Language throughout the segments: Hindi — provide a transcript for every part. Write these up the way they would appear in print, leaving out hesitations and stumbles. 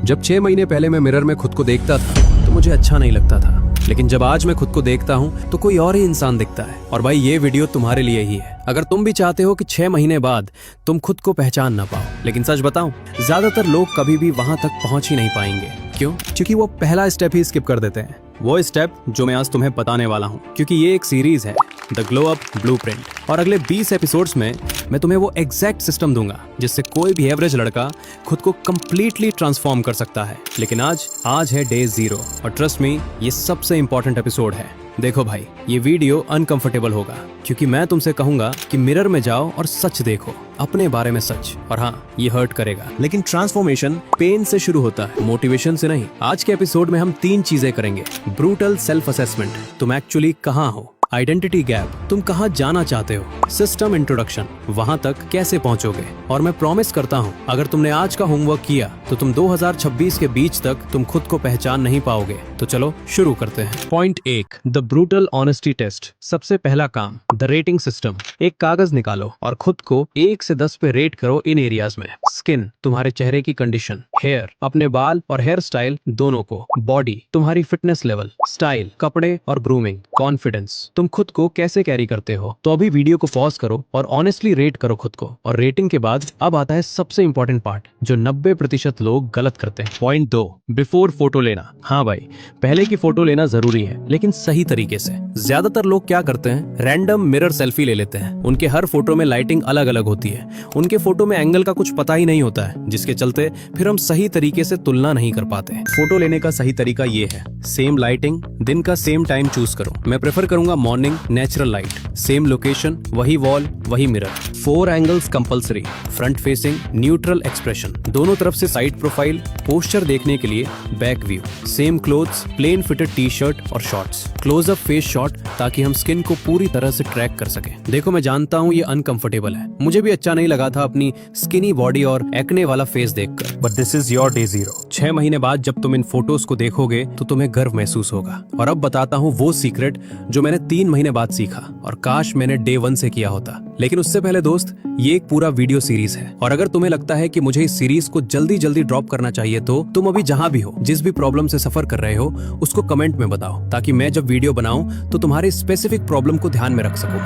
जब 6 महीने पहले मैं मिरर में खुद को देखता था तो मुझे अच्छा नहीं लगता था, लेकिन जब आज मैं खुद को देखता हूँ तो कोई और ही इंसान दिखता है। और भाई ये वीडियो तुम्हारे लिए ही है। अगर तुम भी चाहते हो कि 6 महीने बाद तुम खुद को पहचान ना पाओ, लेकिन सच बताऊं, ज्यादातर लोग कभी भी वहां तक पहुंच ही नहीं पाएंगे। क्यों? क्योंकि वो पहला स्टेप ही स्किप कर देते हैं। वो स्टेप जो मैं आज तुम्हें बताने वाला हूँ, क्योंकि ये एक सीरीज है, द ग्लो अप ब्लूप्रिंट। और अगले 20 एपिसोड्स में मैं तुम्हें वो एग्जैक्ट सिस्टम दूंगा जिससे कोई भी एवरेज लड़का खुद को कंप्लीटली ट्रांसफॉर्म कर सकता है। लेकिन आज है डे 0 और ट्रस्ट मी, ये सबसे इंपॉर्टेंट एपिसोड है। देखो भाई, ये वीडियो अनकंफर्टेबल होगा क्योंकि मैं तुमसे कहूंगा कि मिरर में जाओ और सच देखो, अपने बारे में सच। और हाँ, ये हर्ट करेगा, लेकिन ट्रांसफॉर्मेशन पेन से शुरू होता है, मोटिवेशन से नहीं। आज के एपिसोड में हम 3 चीजें करेंगे। ब्रूटल सेल्फ असेसमेंट, तुम एक्चुअली कहाँ हो। आइडेंटिटी गैप, तुम कहाँ जाना चाहते हो। सिस्टम इंट्रोडक्शन, वहां तक कैसे पहुंचोगे। और मैं प्रॉमिस करता हूँ, अगर तुमने आज का होमवर्क किया तो तुम 2026 के बीच तक तुम खुद को पहचान नहीं पाओगे। तो चलो शुरू करते हैं। Point 1, the brutal honesty test. सबसे पहला काम, द रेटिंग सिस्टम। एक कागज निकालो और खुद को 1 से 10 पे रेट करो इन एरियाज में। स्किन, तुम्हारे चेहरे की कंडीशन। हेयर, अपने बाल और हेयर स्टाइल दोनों को। बॉडी, तुम्हारी फिटनेस लेवल। स्टाइल, कपड़े और ग्रूमिंग। कॉन्फिडेंस, तुम खुद को कैसे कैरी करते हो। तो अभी वीडियो को पॉज करो और ऑनेस्टली रेट करो खुद को। और रेटिंग के बाद अब आता है सबसे इंपॉर्टेंट पार्ट, जो 90% लोग गलत करते हैं। पॉइंट 2, बिफोर फोटो लेना। हाँ भाई, पहले की फोटो लेना जरूरी है, लेकिन सही तरीके से। ज्यादातर लोग क्या करते हैं, रैंडम मिरर सेल्फी ले लेते हैं। उनके हर फोटो में लाइटिंग अलग अलग होती है, उनके फोटो में एंगल का कुछ पता ही नहीं होता है, जिसके चलते फिर हम सही तरीके से तुलना नहीं कर पाते। फोटो लेने का सही तरीका ये है, सेम लाइटिंग, दिन का सेम टाइम चूज करो। मैं प्रेफर करूंगा morning, natural light, same location, वही वॉल, वही mirror. 4 angles compulsory, front facing, neutral expression, दोनों तरफ से साइड प्रोफाइल, पोस्चर देखने के लिए back view, same clothes, plain fitted T shirt और शॉर्ट्स, क्लोजअप फेस शॉट ताकि हम स्किन को पूरी तरह से ट्रैक कर सके। देखो, मैं जानता हूँ ये अनकंफर्टेबल है, मुझे भी अच्छा नहीं लगा था अपनी स्किनी बॉडी और एक्ने वाला फेस देखकर, but this is your day 0। 6 महीने बाद जब तुम इन फोटोज को देखोगे तो तुम्हें गर्व महसूस होगा। और अब बताता हूँ वो सीक्रेट जो मैंने 3 महीने बाद सीखा, और काश मैंने डे 1 से किया होता। लेकिन उससे पहले दोस्त, ये एक पूरा वीडियो सीरीज है, और अगर तुम्हें लगता है कि मुझे इस सीरीज को जल्दी जल्दी ड्रॉप करना चाहिए तो तुम अभी जहां भी हो, जिस भी प्रॉब्लम से सफर कर रहे हो, उसको कमेंट में बताओ, ताकि मैं जब वीडियो बनाऊं तो तुम्हारे स्पेसिफिक प्रॉब्लम को ध्यान में रख सकूं।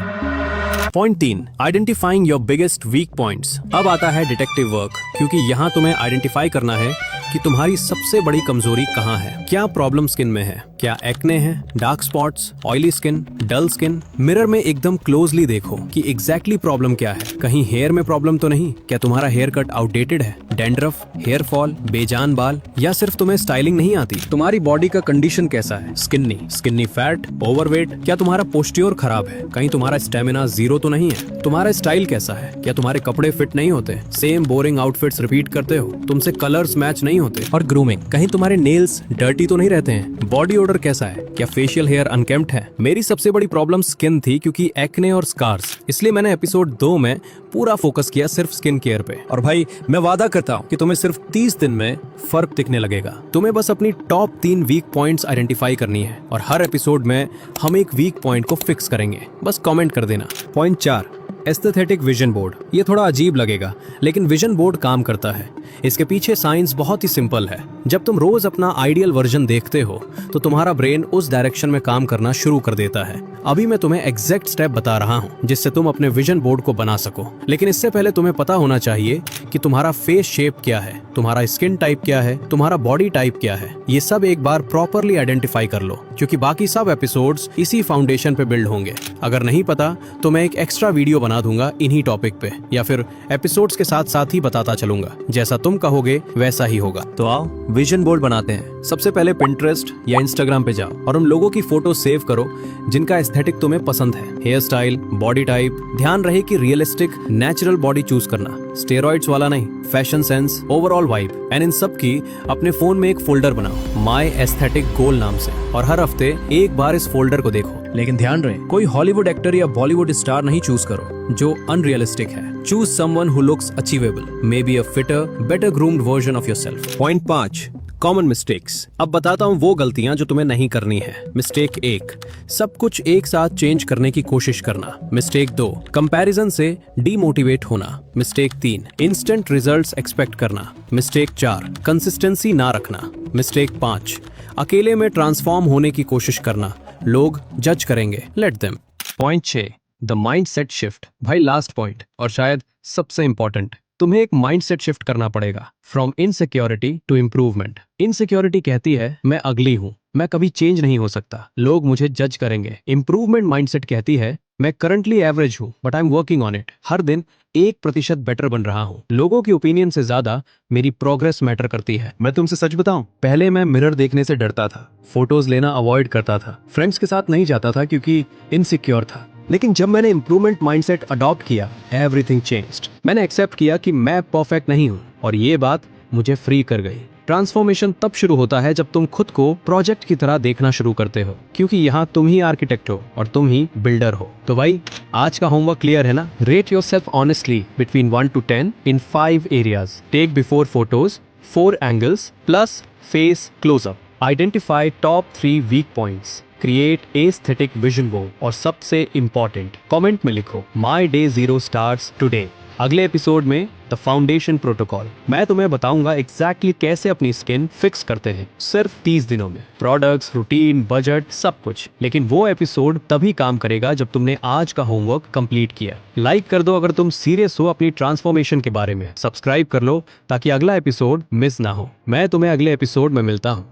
Point 3, identifying your biggest weak points. अब आता है डिटेक्टिव वर्क, क्योंकि यहाँ तुम्हें आइडेंटिफाई करना है कि तुम्हारी सबसे बड़ी कमजोरी कहाँ है। क्या प्रॉब्लम स्किन में है? क्या एक्ने है, dark spots, oily skin, dull skin? Mirror में एकदम क्लोजली देखो कि एग्जैक्टली प्रॉब्लम क्या है। कहीं हेयर में प्रॉब्लम तो नहीं? क्या तुम्हारा हेयर कट आउटडेटेड है, डैंड्रफ, हेयर फॉल, बेजान बाल, या सिर्फ तुम्हें स्टाइलिंग नहीं आती? तुम्हारी बॉडी का कंडीशन कैसा है? स्किन्नी फैट, ओवरवेट? क्या तुम्हारा पोस्च्योर खराब है? कहीं तुम्हारा स्टेमिना 0 तो नहीं है? तुम्हारा स्टाइल कैसा है? क्या तुम्हारे कपड़े फिट नहीं होते? सेम बोरिंग आउटफिट्स रिपीट करते हो? तुमसे कलर्स मैच नहीं होते? और ग्रूमिंग, कहीं तुम्हारे नेल्स डर्टी तो नहीं रहते हैं? बॉडी ओडर कैसा है? क्या फेशियल हेयर अनकेम्प्ड है? मेरी सबसे बड़ी प्रॉब्लम स्किन थी, क्योंकि एक्ने और स्कार्स, इसलिए मैंने एपिसोड 2 में पूरा फोकस किया सिर्फ स्किन केयर पे। और भाई, मैं वादा करता हूँ कि तुम्हें सिर्फ 30 दिन में फर्क दिखने लगेगा। तुम्हें बस अपनी टॉप 3 वीक पॉइंट्स आइडेंटिफाई करनी है, और हर एपिसोड में हम एक वीक पॉइंट को फिक्स करेंगे। बस कमेंट कर देना। Point 4, aesthetic vision board. ये थोड़ा अजीब लगेगा, लेकिन विजन बोर्ड काम करता है। इसके पीछे साइंस बहुत ही सिंपल है। जब तुम रोज अपना आइडियल वर्जन देखते हो तो तुम्हारा ब्रेन उस डायरेक्शन में काम करना शुरू कर देता है। अभी मैं तुम्हें एग्जैक्ट स्टेप बता रहा हूँ जिससे तुम अपने विजन बोर्ड को बना सको। लेकिन इससे पहले तुम्हें पता होना चाहिए कि तुम्हारा फेस शेप क्या है, तुम्हारा स्किन टाइप क्या है, तुम्हारा बॉडी टाइप क्या है। ये सब एक बार प्रॉपरली आइडेंटिफाई कर लो, क्योंकि बाकी सब एपिसोड्स इसी फाउंडेशन पे बिल्ड होंगे। अगर नहीं पता तो मैं एक एक्स्ट्रा वीडियो बना दूंगा इन्हीं टॉपिक पे, या फिर एपिसोड्स के साथ साथ ही बताता चलूंगा। जैसा तुम कहोगे वैसा ही होगा। तो आओ विजन बोर्ड बनाते हैं। सबसे पहले पिंटरेस्ट या इंस्टाग्राम पे जाओ और उन लोगों की फोटो सेव करो जिनका एस्थेटिक तुम्हें पसंद है। हेयर स्टाइल, बॉडी टाइप, ध्यान रहे कि रियलिस्टिक नेचुरल बॉडी चूज करना, स्टेरॉइड्स वाला नहीं। Fashion sense, overall vibe, and in सब की अपने फोन में एक फोल्डर बनाओ माई एस्थेटिक गोल नाम से, और हर हफ्ते एक बार इस फोल्डर को देखो। लेकिन ध्यान रहे, कोई हॉलीवुड एक्टर या बॉलीवुड स्टार नहीं चूज करो जो अनरियलिस्टिक है। Choose someone who looks achievable, maybe a fitter, better groomed version of yourself. Point 5, common mistakes. अब बताता हूँ वो गलतियां जो तुम्हें नहीं करनी है। मिस्टेक 1, सब कुछ एक साथ चेंज करने की कोशिश करना। मिस्टेक 2, कंपैरिजन से डीमोटिवेट होना। मिस्टेक 3, इंस्टेंट रिजल्ट्स एक्सपेक्ट करना। मिस्टेक 4, कंसिस्टेंसी ना रखना। मिस्टेक 5, अकेले में ट्रांसफॉर्म होने की कोशिश करना। लोग जज करेंगे, let them. Point 6, the mindset shift. भाई लास्ट पॉइंट और शायद सबसे इंपॉर्टेंट, तुम्हें एक माइंडसेट शिफ्ट करना पड़ेगा। From insecurity to improvement. Insecurity कहती है मैं अगली हूं, मैं कभी चेंज नहीं हो सकता, लोग मुझे जज करेंगे। इंप्रूवमेंट माइंडसेट कहती है मैं करंटली एवरेज हूं but I am working on it. हर दिन 1% बेटर बन रहा हूं। लोगों की ओपिनियन से ज्यादा मेरी प्रोग्रेस मैटर करती है। मैं तुमसे सच बताऊं, पहले मैं मिरर देखने से डरता था, फोटोज लेना अवॉइड करता था, फ्रेंड्स के साथ नहीं जाता था क्योंकि इनसिक्योर था। लेकिन जब मैंने इंप्रूवमेंट माइंडसेट अडॉप्ट किया, एवरीथिंग चेंज्ड। मैंने एक्सेप्ट किया कि मैं परफेक्ट नहीं हूं और ये बात मुझे फ्री कर गई। ट्रांसफॉर्मेशन तब शुरू होता है जब तुम खुद को प्रोजेक्ट की तरह देखना शुरू करते हो, क्योंकि यहाँ तुम ही आर्किटेक्ट हो और तुम ही बिल्डर हो। तो भाई आज का होमवर्क क्लियर है ना? Rate yourself honestly between 1 to 10 in 5 areas. Take before photos 4 angles plus face closeup. Identify top 3 weak points. Create aesthetic vision board और सबसे इंपॉर्टेंट, कमेंट में लिखो माई डे 0 स्टार्स टुडे। अगले एपिसोड में द फाउंडेशन प्रोटोकॉल। मैं तुम्हें बताऊंगा एग्जैक्टली कैसे अपनी स्किन फिक्स करते हैं सिर्फ 30 दिनों में। प्रोडक्ट्स, रूटीन, बजट, सब कुछ। लेकिन वो एपिसोड तभी काम करेगा जब तुमने आज का होमवर्क कंप्लीट किया। लाइक कर दो अगर तुम सीरियस हो अपनी ट्रांसफॉर्मेशन के बारे में। सब्सक्राइब कर लो ताकि अगला एपिसोड मिस ना हो। मैं तुम्हें अगले एपिसोड में मिलता हूँ।